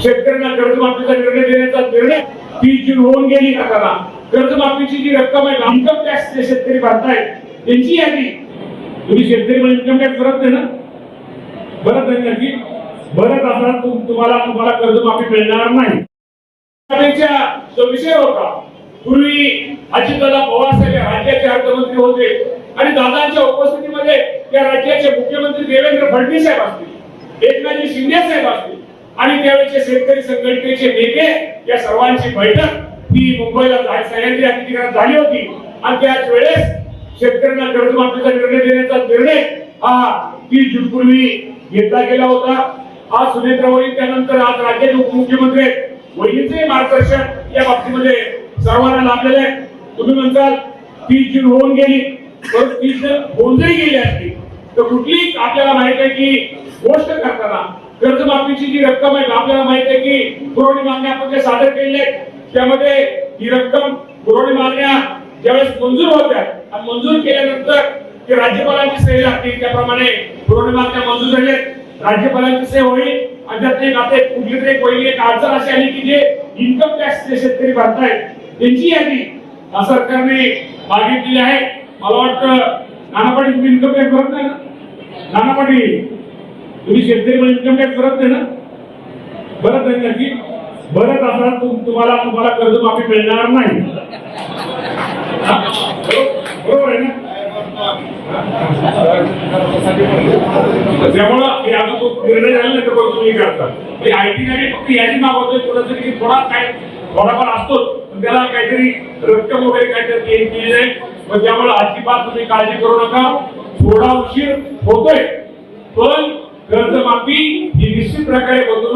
शेतकऱ्यांना कर्जमाफीचा निर्णय देण्याचा निर्णय 30 जून होऊन गेली आता कर्जमाफीची जी रक्कम आहे इन्कम टॅक्स जे शेतकरी भरतायत त्यांची यादी तुम्ही शेतकरी म्हणजे इन्कम टॅक्स भरत नाही ना भरत नाही नक्की भरत असणार तुम्हाला कर्जमाफी मिळणार नाही जो विषय होता पूर्वी अजितदादा पवार साहेब राज्याचे अर्थमंत्री होते आणि दादांच्या उपस्थितीमध्ये या राज्याचे मुख्यमंत्री देवेंद्र फडणवीस साहेब असतील एकनाथ शिंदे साहेब असतील आणि त्यावेळेचे शेतकरी संघटनेचे नेते या सर्वांची बैठक ही मुंबईला सह्याद्री अतिथीगृहात झाली होती आणि त्याच वेळेस शेतकऱ्यांना कर्जमाफीचा निर्णय देण्याचा निर्णय हा 30 जून पूर्वी घेतला गेला होता। आज सुनेत्रा वहिनी त्यानंतर आज राज्याचे उपमुख्यमंत्री वहिनीचे मार्गदर्शन या बाबतीमध्ये सर्वांना लाभलेले आहे। तुम्ही म्हणताल 30 जून होऊन गेली पण 30 जून होऊन जरी गेली असती तर कुठली आपल्याला माहित आहे की गोष्ट करताना कर्जमाफीची जी रक्कम आहे आपल्याला माहित आहे की पुरवणी मागण्या आपण जे सादर केले त्यामध्ये ही रक्कम पुरवणी मागण्या ज्यावेळेस मंजूर होत्या आणि मंजूर केल्यानंतर ते राज्यपालांची सही लागते त्याप्रमाणे पुरवणी मागण्या मंजूर झाल्या राज्यपालांची सही होईल आणि त्यात एक आता कुठली तरी पहिली एक अडचण अशी आली की जे इन्कम टॅक्स जे शेतकरी भरतायत त्यांची यादी सरकारने मागितलेली आहे। मला वाटतं नाना पाटील तुम्ही इन्कम टॅक्स भरत नाही ना नाना पाटील तुम्ही शेतकरी म्हणजे इन्कम टॅक्स भरत नाही ना भरत नाही नक्की भरत असणार तुम्हाला कर्जमाफी मिळणार नाही बरोबर आहे ना त्यामुळे हे आता तो निर्णय झाला तर तुम्ही करता आयटी साठी फक्त यादी मागवतोय कोणासाठी थोडाफार असतो त्याला काहीतरी रक्कम वगैरे काहीतरी केली जाईल पण त्यामुळे अजिबात तुम्ही काळजी करू नका थोडा उशीर होतोय पण कर्जमाफी ही निश्चित प्रकारे होतो